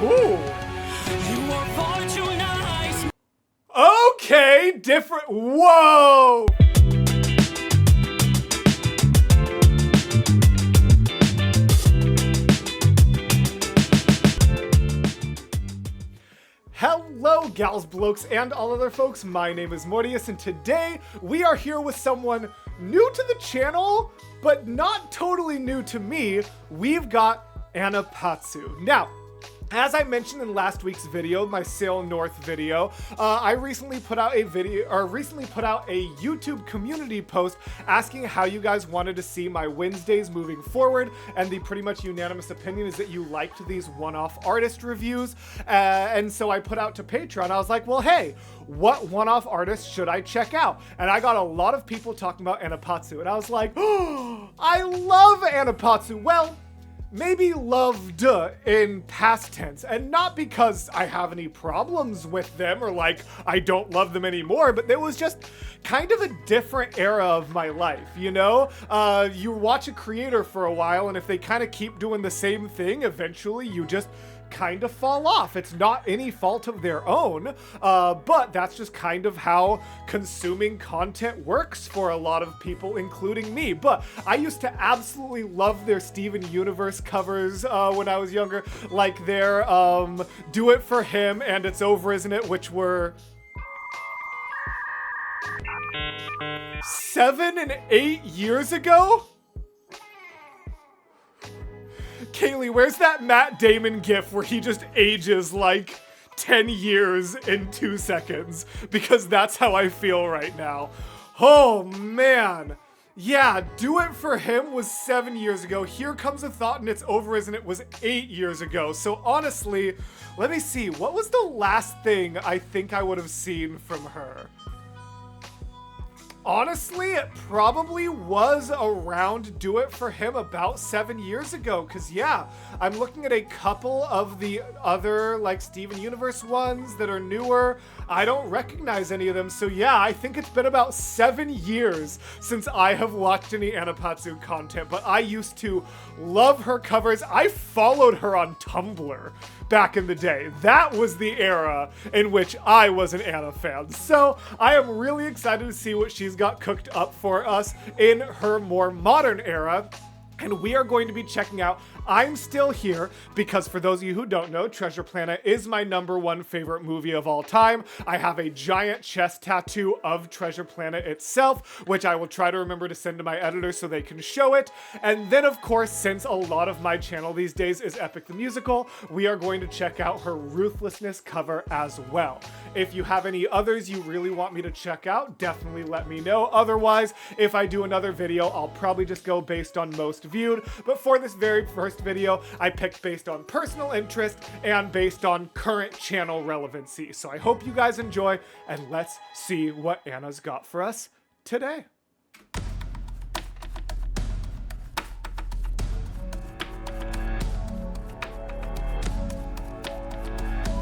Ooh. You are far too nice. Okay, different. Whoa! Hello, gals, blokes, and all other folks. My name is Mortius, and today we are here with someone new to the channel, but not totally new to me. We've got Annapantsu. Now, as I mentioned in last week's video, my Sail North video, I recently put out a YouTube community post asking how you guys wanted to see my Wednesdays moving forward, and the pretty much unanimous opinion is that you liked these one-off artist reviews, and so I put out to Patreon. I was like, well, hey, what one-off artists should I check out? And I got a lot of people talking about Annapantsu, and I was like, oh, I love Annapantsu. Well, maybe loved in past tense, and not because I have any problems with them or like I don't love them anymore, but there was just kind of a different era of my life, you know? You watch a creator for a while, and if they kind of keep doing the same thing, eventually you just kind of fall off. It's not any fault of their own, but that's just kind of how consuming content works for a lot of people, including me. But I used to absolutely love their Steven Universe covers when I was younger, like their Do It For Him and It's Over, Isn't It?, which were 7 and 8 years ago? Kaylee, where's that Matt Damon gif where he just ages like 10 years in 2 seconds? Because that's how I feel right now. Oh, man. Yeah, Do It For Him was 7 years ago. Here Comes a Thought and It's Over, Isn't It? Was 8 years ago. So honestly, let me see. What was the last thing I think I would have seen from her? Honestly, it probably was around Do It For Him about 7 years ago, because yeah, I'm looking at a couple of the other like Steven Universe ones that are newer. I don't recognize any of them, so yeah, I think it's been about 7 years since I have watched any Annapantsu content, but I used to love her covers. I followed her on Tumblr back in the day. That was the era in which I was an Anna fan. So I am really excited to see what she's got cooked up for us in her more modern era. And we are going to be checking out I'm Still Here, because for those of you who don't know, Treasure Planet is my #1 favorite movie of all time. I have a giant chest tattoo of Treasure Planet itself, which I will try to remember to send to my editor so they can show it. And then, of course, since a lot of my channel these days is Epic the Musical, we are going to check out her Ruthlessness cover as well. If you have any others you really want me to check out, definitely let me know. Otherwise, if I do another video, I'll probably just go based on most viewed. But for this very first video, I picked based on personal interest and based on current channel relevancy. So I hope you guys enjoy, and let's see what Anna's got for us today.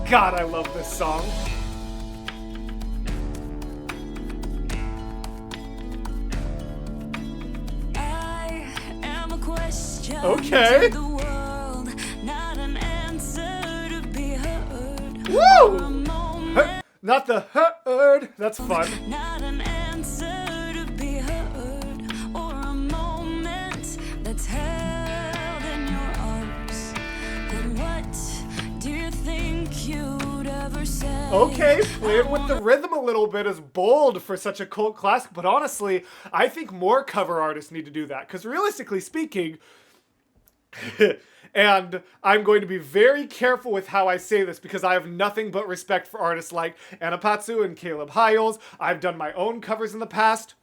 God, I love this song. Okay. Woo! Not the heard. That's fun. Not an answer to be heard, or a moment that's held in your arms. Then what do you think you'd ever say? Okay, playing with the rhythm a little bit is bold for such a cult classic, but honestly, I think more cover artists need to do that, because realistically speaking, and I'm going to be very careful with how I say this because I have nothing but respect for artists like Annapantsu and Caleb Hyles. I've done my own covers in the past.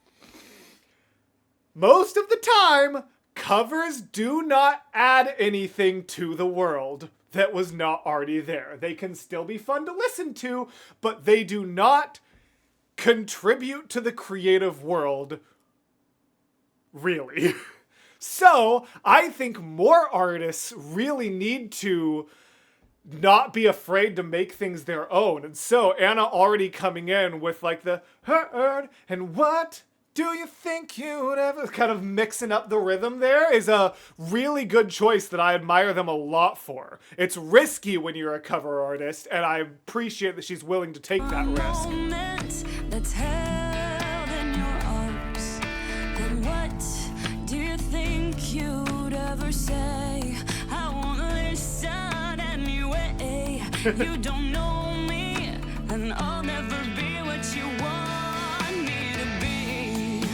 Most of the time, covers do not add anything to the world that was not already there. They can still be fun to listen to, but they do not contribute to the creative world, really. So, I think more artists really need to not be afraid to make things their own. And so, Anna already coming in with like the heard and what Do you think you'd ever kind of mixing up the rhythm there is a really good choice that I admire them a lot for. It's risky when you're a cover artist, and I appreciate that she's willing to take that risk. Moment that's held in your arms. And what do you think you'd ever say? I won't listen anyway. You don't know me, and I'll never be what you want me to be.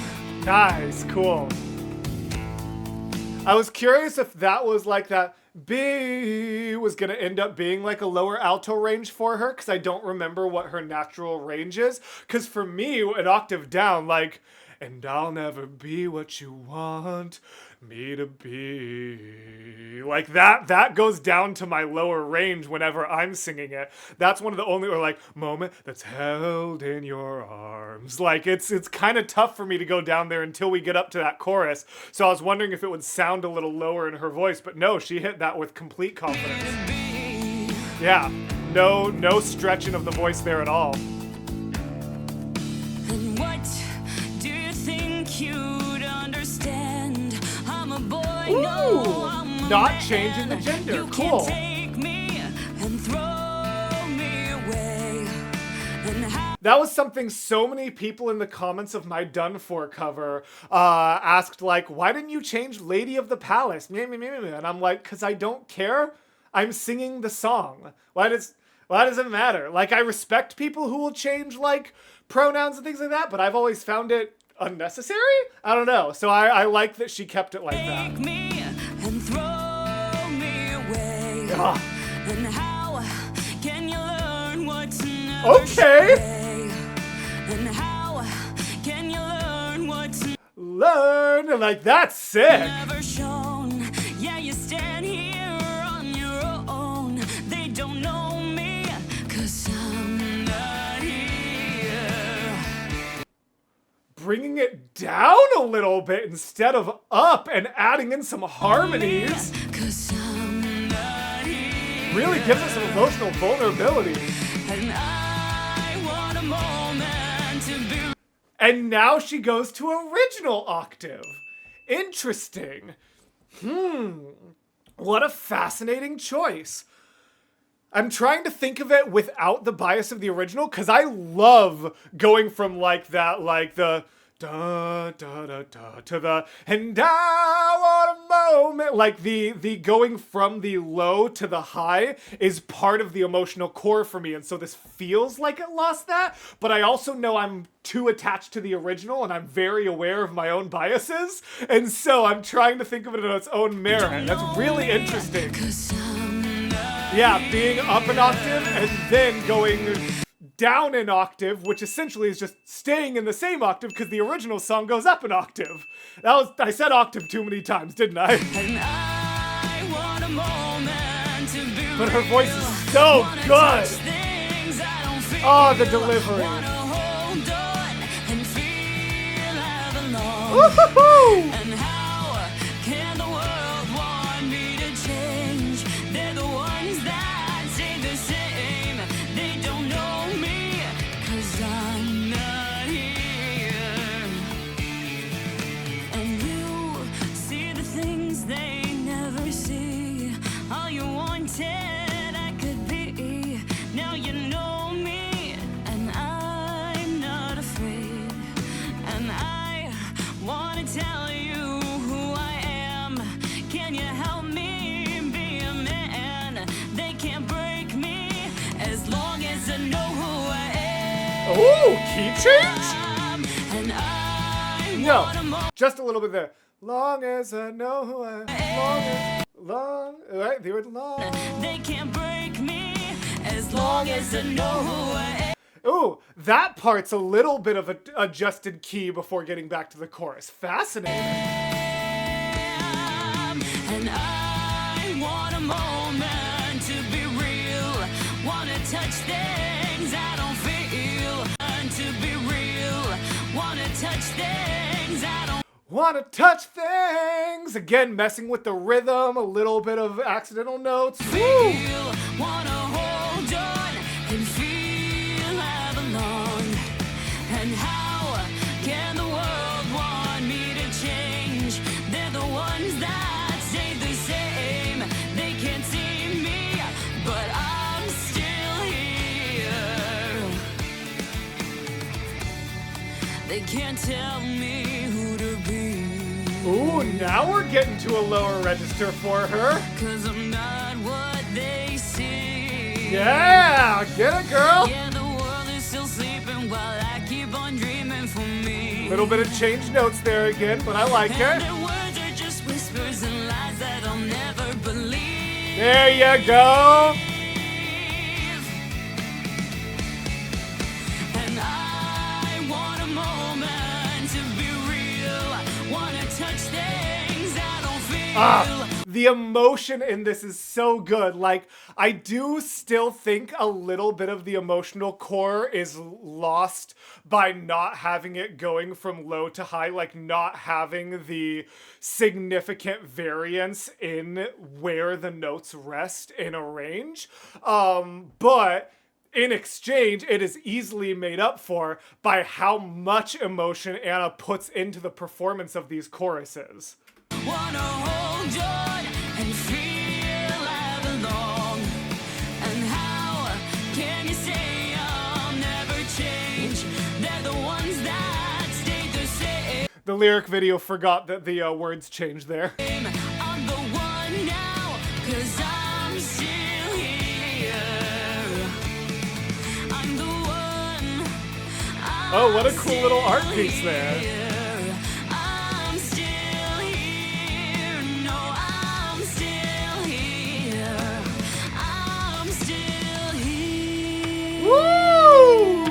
Nice, cool. I was curious if that was like that B was gonna end up being like a lower alto range for her, because I don't remember what her natural range is. Because for me, an octave down, like, and I'll never be what you want me to be. Like that goes down to my lower range whenever I'm singing it. That's one of the only, or like, moment that's held in your arms. Like, it's kind of tough for me to go down there until we get up to that chorus. So I was wondering if it would sound a little lower in her voice, but no, she hit that with complete confidence. Yeah, no stretching of the voice there at all. And what do you think you'd understand? I'm a boy, no, I'm a not man. changing the gender. You Cool. can't take me and throw me away. And how That was something so many people in the comments of my Done For cover asked, like, why didn't you change Lady of the Palace? And I'm like, because I don't care. I'm singing the song. Why does it matter? Like, I respect people who will change, like, pronouns and things like that, but I've always found it unnecessary? I don't know. So I like that she kept it like that. take me and throw me away. Ah, And how can you learn what's never okay. say? And how can you learn what's Learn. Like, that's sick. never shown? Yeah, you stand here on your own. They don't know me, 'cause I'm not here. Bringing it down a little bit instead of up and adding in some harmonies 'Cause I'm not here. really gives us some emotional vulnerability. And I want a moment to be. And now she goes to original octave. Interesting. What a fascinating choice. I'm trying to think of it without the bias of the original, because I love going from like that, like the da da da da to the and I want a moment. Like the going from the low to the high is part of the emotional core for me, and so this feels like it lost that, but I also know I'm too attached to the original and I'm very aware of my own biases, and so I'm trying to think of it on its own merit. That's really interesting. 'Cause I'm not. Yeah, being up an octave and then going down an octave, which essentially is just staying in the same octave because the original song goes up an octave. I said octave too many times, didn't I? And I want a moment to be. But her voice is so Wanna good. touch things I don't feel. Oh, the delivery. Wanna hold on and feel I belong. Woo-hoo-hoo! And how can the world want me to change? They're the ones that say the same. They don't know me, 'cause I'm not here. And you see the things they never see. All you wanted I could be. Now you know me, and I'm not afraid. And I wanna tell you who I am. Can you help me be a man? They can't break me as long as I know who I am. Ooh, key change? And I No, want a moment. just a little bit there. Long as I know who I am. Right, the word long. They can't break me as long as I know who I am. Ooh, that part's a little bit of a adjusted key before getting back to the chorus. Fascinating. And I want a moment to be real. Wanna touch things I don't feel. Want to be real. Wanna touch things I don't Wanna touch things! Again, messing with the rhythm, a little bit of accidental notes. Woo! feel. Wanna hold on and feel I belong. And how can the world They can't tell me who to be. Ooh, now we're getting to a lower register for her. 'Cause I'm not what they see. Yeah, get it, girl. Yeah, the world is still sleeping while I keep on dreaming for me. Little bit of changed notes there again, but I like And it. their words are just whispers and lies that I'll never believe. There you go. And I want a moment to be real. Wanna touch things I don't feel. The emotion in this is so good. Like, I do still think a little bit of the emotional core is lost by not having it going from low to high, like not having the significant variance in where the notes rest in a range. But in exchange, it is easily made up for by how much emotion Anna puts into the performance of these choruses. Wanna hold on and feel I belong. And how can you say I'll never change? They're the ones that stay the same. The lyric video forgot that the words changed there. I'm the one now, 'cause I'm still here. I'm the one. Oh, what a cool little art piece there. I'm still here. No, I'm still here. I'm still here. Woo!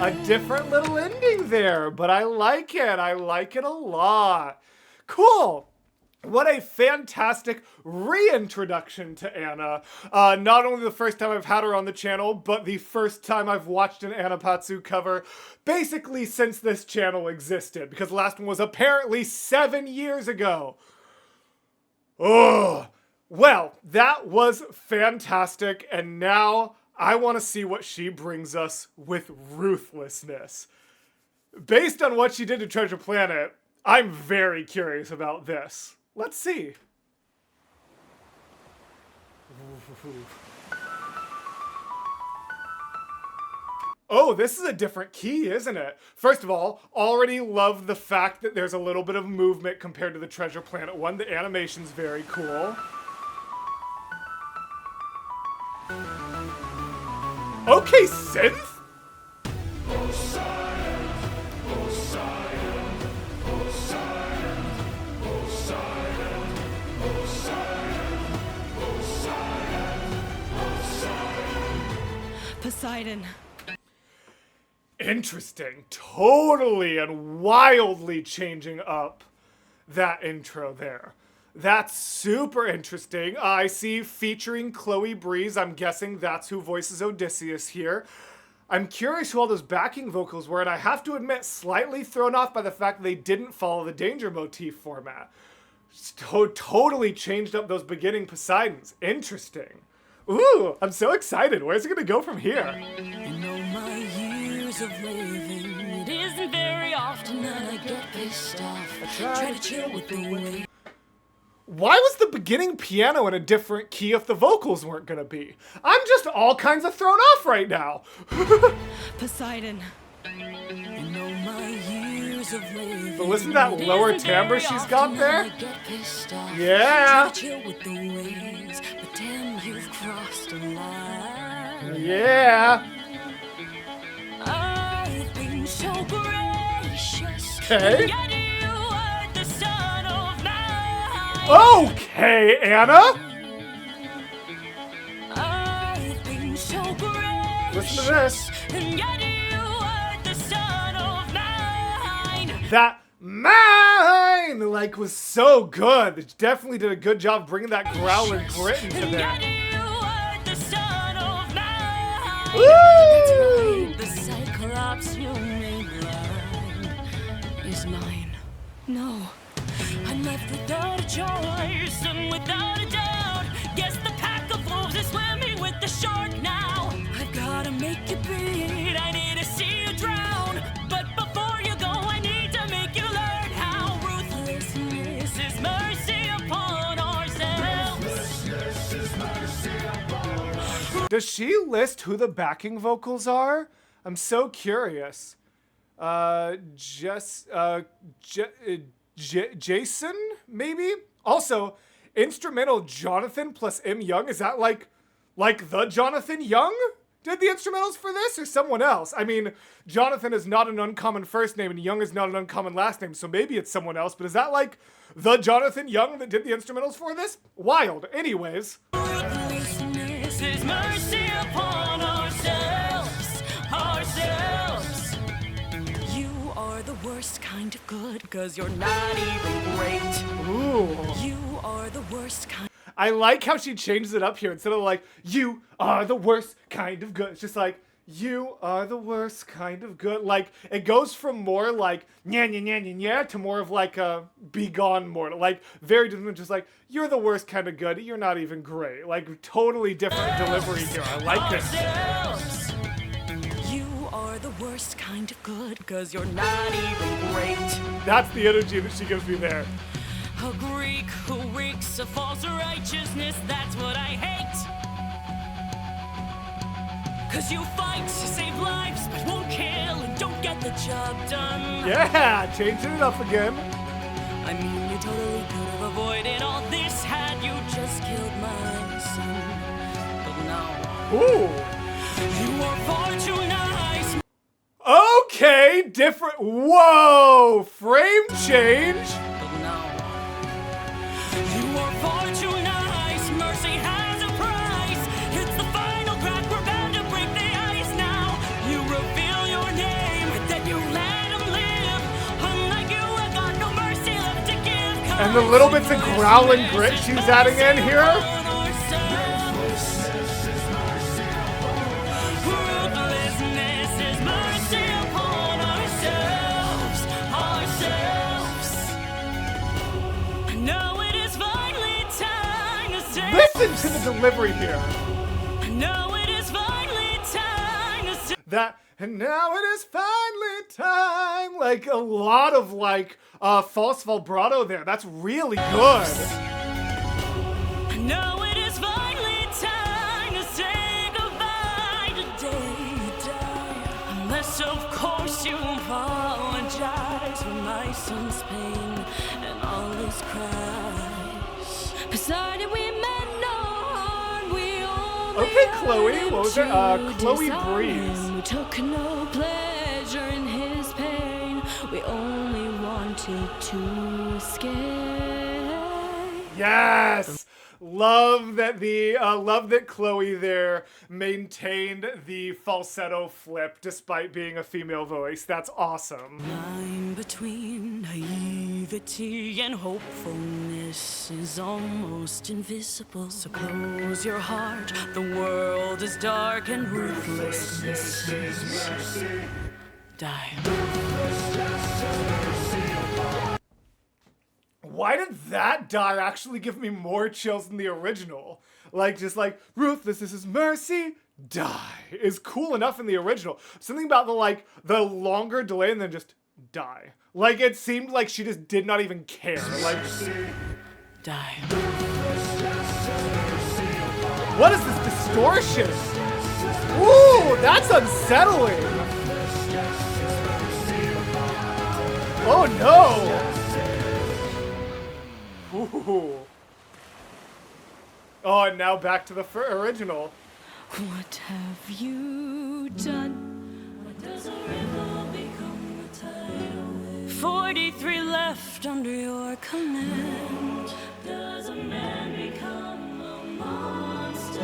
A different little ending there, but I like it. I like it a lot. Cool. What a fantastic reintroduction to Anna. Not only the first time I've had her on the channel, but the first time I've watched an Annapantsu cover basically since this channel existed, because the last one was apparently 7 years ago. Oh, well, that was fantastic, and now I want to see what she brings us with Ruthlessness. Based on what she did to Treasure Planet, I'm very curious about this. Let's see. Oh, this is a different key, isn't it? First of all, already love the fact that there's a little bit of movement compared to the Treasure Planet one. The animation's very cool. Okay, synth? Poseidon. Interesting. Totally and wildly changing up that intro there. That's super interesting. I see featuring Chloe Breeze. I'm guessing that's who voices Odysseus here. I'm curious who all those backing vocals were, and I have to admit, slightly thrown off by the fact that they didn't follow the Danger motif format. Totally changed up those beginning Poseidons. Interesting. Ooh, I'm so excited. Where's it gonna go from here? In all my years of living, it isn't very often that I get pissed off. Try to chill with the way. Why was the beginning piano in a different key if the vocals weren't gonna be? I'm just all kinds of thrown off right now. Poseidon. In all my years of living, But listen to that it lower isn't timbre very she's got often there. that I get pissed off. Yeah. Try to chill with the waves, but damn, you've crossed a line. Yeah. I've been so gracious. Okay. And yet you are the son of mine. Okay, Anna. I've been so gracious. Listen to this. And yet you are the son of mine. That mine was so good. It definitely did a good job bringing that growl and grit into And there. yet you are the son of mine. Woo! That's right. The Cyclops you made blind is mine. No, I'm left without a choice and without a doubt. Guess the pack of wolves is swimming with the shark now. I've gotta make you bleed. I need to see you drown. But before you go, I need to make you learn how ruthlessness is mercy upon ourselves. Does she list who the backing vocals are? I'm so curious. Jason, maybe? Also, instrumental Jonathan plus M. Young, is that like the Jonathan Young did the instrumentals for this, or someone else? I mean, Jonathan is not an uncommon first name and Young is not an uncommon last name, so maybe it's someone else, but is that like the Jonathan Young that did the instrumentals for this? Wild. Anyways. Ruthlessness is mercy upon ourselves. You are the worst kind of good, cause you're not even great. Ooh. You are the worst kind. I like how she changes it up here. Instead of like, you are the worst kind of good, it's just like, you are the worst kind of good. Like, it goes from more like, nya nya nya nya nya, to more of like a be gone mortal. Like, very different, just like, you're the worst kind of good, you're not even great. Like, totally different delivery here. I like this. You are the worst kind of good, cause you're not even great. That's the energy that she gives me there. A Greek who reeks of false righteousness, that's what I hate. Cause you fight to save lives, but won't kill and don't get the job done. Yeah, changing it up again. I mean, you totally could have avoided all this had you just killed my son. But no. Ooh. You are far too nice. Okay, different. Whoa, frame change. But no. You are far too nice. Mercy has a price. It's the final crack. We're bound to break the ice now. You reveal your name, but then you let him live. Unlike you, I got no mercy left to give. And the little bits of growling grit she's adding in here. Ruthlessness is mercy upon ourselves. Now it is finally time to say. Listen to the delivery here. Now it is finally time to say. That, and now it is finally time. Like a lot of like false vibrato there. That's really good. Now it is finally time to say goodbye today you die. Unless of course you apologize for my son's pain and all his cries. Decided we meant no harm. We only Okay, Chloe. wanted What was it? to Chloe disarm Breeze. him. We took no pleasure in his pain. We only wanted to escape. Yes. Love that Chloe there maintained the falsetto flip despite being a female voice. That's awesome. Line between naivety and hopefulness is almost invisible. So close your heart, the world is dark and ruthlessness is die. Why did that die actually give me more chills than the original? Like, just like, ruthlessness is mercy, die is cool enough in the original. Something about the longer delay and then just die. Like, it seemed like she just did not even care. Like, Die. what is this distortion? Ooh, that's unsettling. Oh no. Ooh. Oh, and now back to the original. What have you done? What does a river become a tidal wave? 43 left under your command. Does a man become a monster?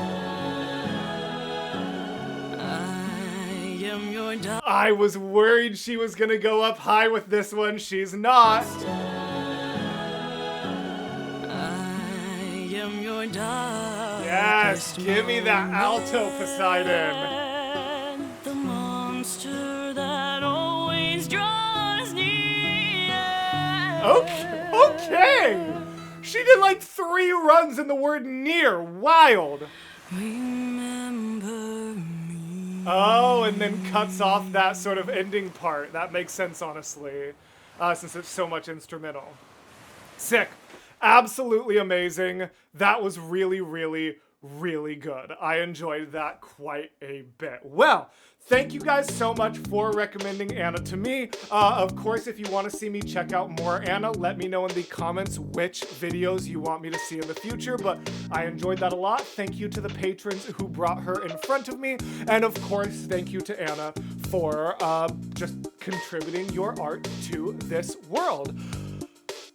I am your dog. I was worried she was gonna go up high with this one. She's not. I am your dog. Yes, give me that alto, Poseidon. The monster that always draws near. Okay. She did like 3 runs in the word near. Wild. Remember me. Oh, and then cuts off that sort of ending part. That makes sense, honestly, since it's so much instrumental. Sick. Absolutely amazing. That was really, really, really good. I enjoyed that quite a bit. Well, thank you guys so much for recommending Anna to me. Of course, if you want to see me check out more Anna, let me know in the comments which videos you want me to see in the future, but I enjoyed that a lot. Thank you to the patrons who brought her in front of me, and of course, thank you to Anna for just contributing your art to this world.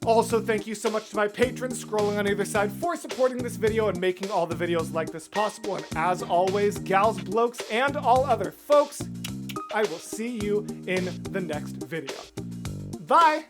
Also, thank you so much to my patrons scrolling on either side for supporting this video and making all the videos like this possible. And as always, gals, blokes, and all other folks, I will see you in the next video. Bye!